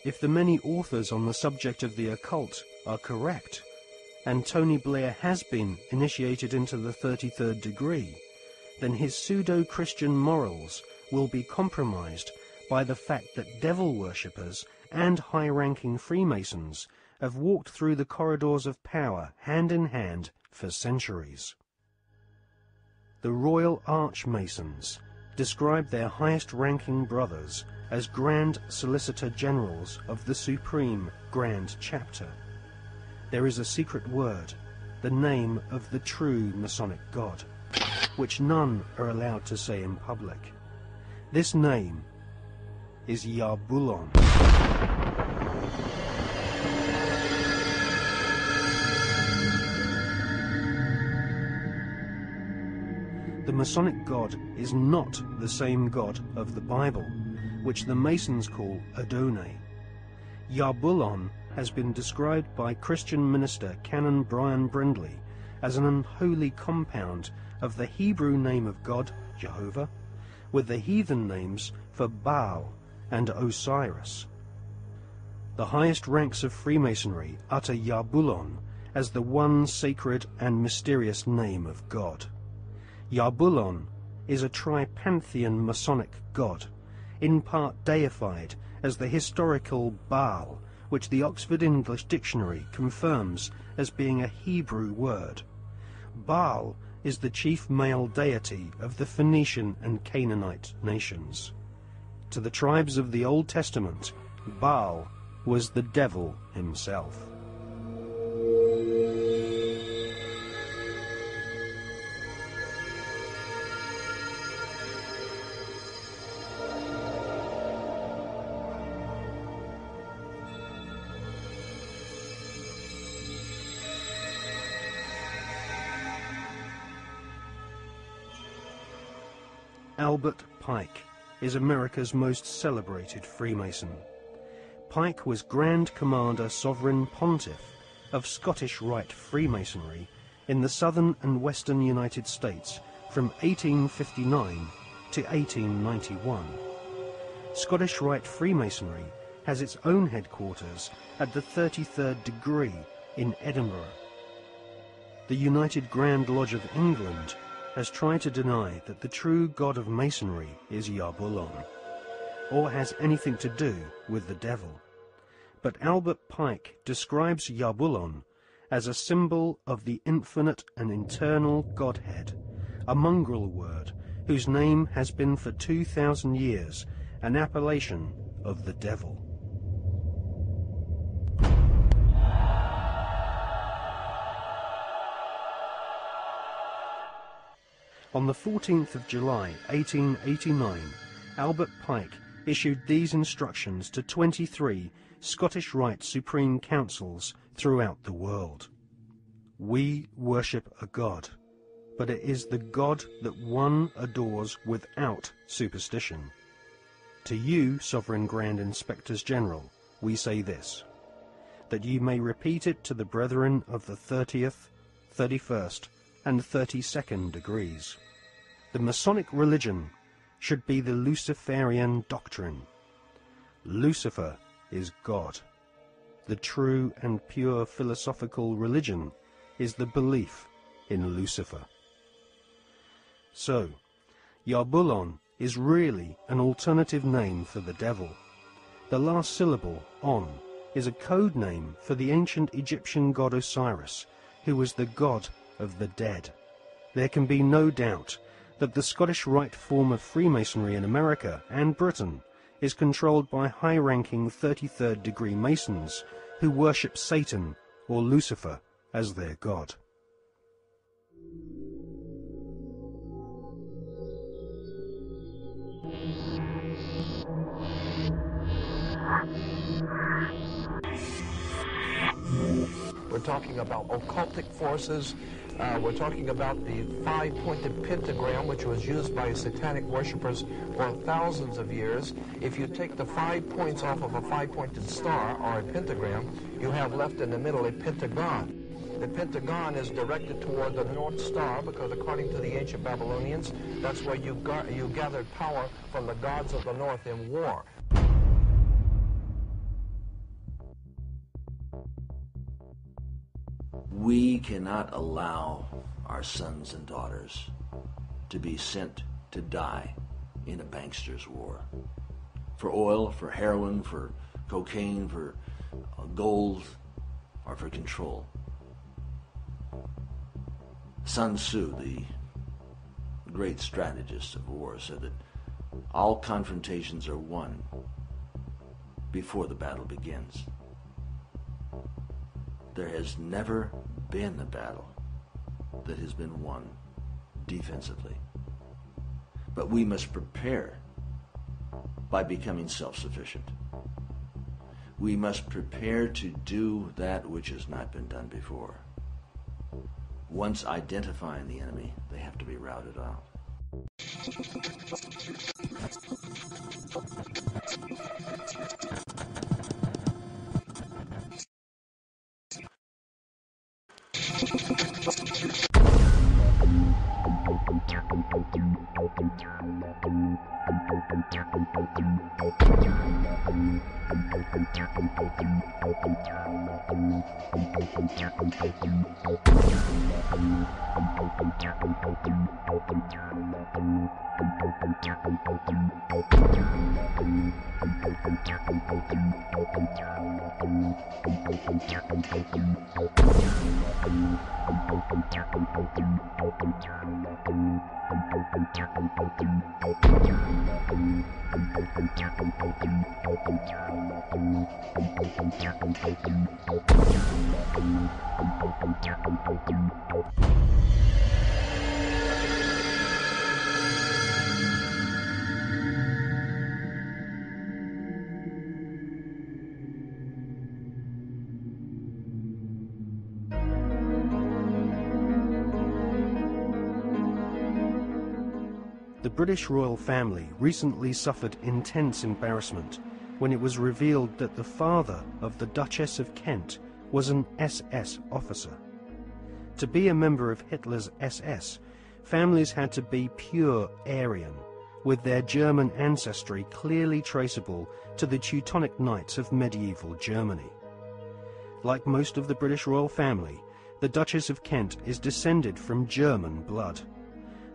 If the many authors on the subject of the occult are correct, and Tony Blair has been initiated into the 33rd degree, then his pseudo-Christian morals will be compromised by the fact that devil worshippers and high-ranking Freemasons have walked through the corridors of power hand in hand for centuries. The Royal Archmasons describe their highest-ranking brothers as Grand Solicitor Generals of the Supreme Grand Chapter. There is a secret word, the name of the true Masonic God, which none are allowed to say in public. This name is Yarbulon. The Masonic God is not the same God of the Bible, which the Masons call Adonai. Yarbulon has been described by Christian minister Canon Brian Brindley as an unholy compound of the Hebrew name of God, Jehovah, with the heathen names for Baal and Osiris. The highest ranks of Freemasonry utter Yarbulon as the one sacred and mysterious name of God. Yarbulon is a tripantheon Masonic god, in part deified as the historical Baal, which the Oxford English Dictionary confirms as being a Hebrew word. Baal is the chief male deity of the Phoenician and Canaanite nations. To the tribes of the Old Testament, Baal was the devil himself. Albert Pike is America's most celebrated Freemason. Pike was Grand Commander Sovereign Pontiff of Scottish Rite Freemasonry in the southern and western United States from 1859 to 1891. Scottish Rite Freemasonry has its own headquarters at the 33rd degree in Edinburgh. The United Grand Lodge of England has tried to deny that the true god of Masonry is Yarbulon, or has anything to do with the devil. But Albert Pike describes Yarbulon as a symbol of the infinite and eternal Godhead, a mongrel word whose name has been for 2,000 years an appellation of the devil. On the 14th of July 1889, Albert Pike issued these instructions to 23 Scottish Rite Supreme Councils throughout the world. We worship a God, but it is the God that one adores without superstition. To you, Sovereign Grand Inspectors General, we say this, that you may repeat it to the brethren of the 30th, 31st, and 32nd degrees. The Masonic religion should be the Luciferian doctrine. Lucifer is God. The true and pure philosophical religion is the belief in Lucifer. So, Yarbulon is really an alternative name for the devil. The last syllable, on, is a code name for the ancient Egyptian god Osiris, who was the god of the dead. There can be no doubt that the Scottish Rite form of Freemasonry in America and Britain is controlled by high-ranking 33rd degree Masons who worship Satan or Lucifer as their god. We're talking about occultic forces. We're talking about the five-pointed pentagram, which was used by satanic worshippers for thousands of years. If you take the 5 points off of a five-pointed star, or a pentagram, you have left in the middle a pentagon. The pentagon is directed toward the North Star, because according to the ancient Babylonians, that's where you gathered power from the gods of the North in war. We cannot allow our sons and daughters to be sent to die in a bankster's war. For oil, for heroin, for cocaine, for gold, or for control. Sun Tzu, the great strategist of war, said that all confrontations are won before the battle begins. There has never been a battle that has been won defensively. But we must prepare by becoming self-sufficient. We must prepare to do that which has not been done before. Once identifying the enemy, they have to be routed out. The British royal family recently suffered intense embarrassment when it was revealed that the father of the Duchess of Kent was an SS officer. To be a member of Hitler's SS, families had to be pure Aryan, with their German ancestry clearly traceable to the Teutonic Knights of medieval Germany. Like most of the British royal family, the Duchess of Kent is descended from German blood.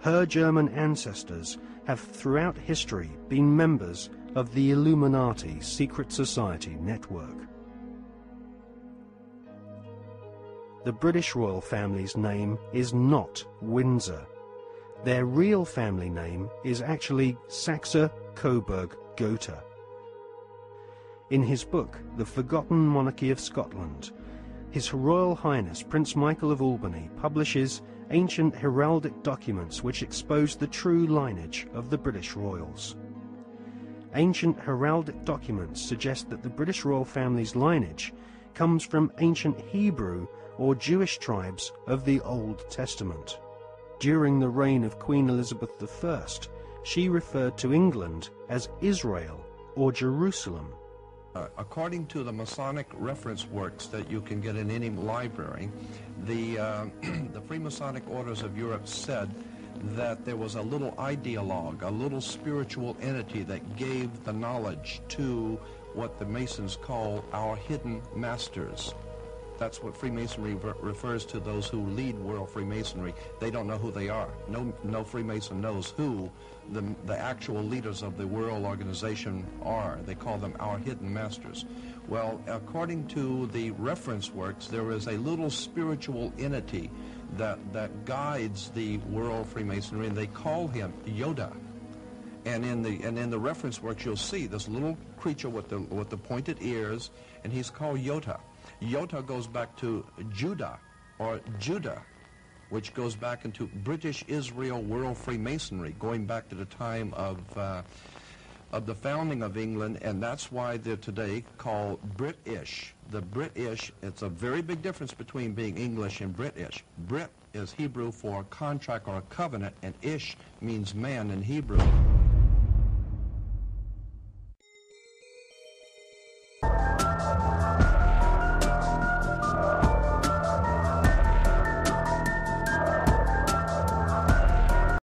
Her German ancestors have throughout history been members of the Illuminati secret society network. The British royal family's name is not Windsor. Their real family name is actually Saxe-Coburg-Gotha. In his book, The Forgotten Monarchy of Scotland, His Royal Highness Prince Michael of Albany publishes ancient heraldic documents which expose the true lineage of the British royals. Ancient heraldic documents suggest that the British royal family's lineage comes from ancient Hebrew or Jewish tribes of the Old Testament. During the reign of Queen Elizabeth I, she referred to England as Israel or Jerusalem. According to the Masonic reference works that you can get in any library, the Freemasonic orders of Europe said that there was a little ideologue, a little spiritual entity that gave the knowledge to what the Masons call our hidden masters. That's what Freemasonry refers to those who lead world Freemasonry. They don't know who they are. No Freemason knows who the actual leaders of the world organization are. They call them our hidden masters. Well, according to the reference works, there is a little spiritual entity that guides the world Freemasonry, and they call him Yoda. And in the reference works, you'll see this little creature with the pointed ears, and he's called Yota. Yota goes back to Judah, or Judah, which goes back into British Israel World Freemasonry, going back to the time of the founding of England, and that's why they're today called British. The British, it's a very big difference between being English and British. Brit is Hebrew for contract or a covenant, and Ish means man in Hebrew.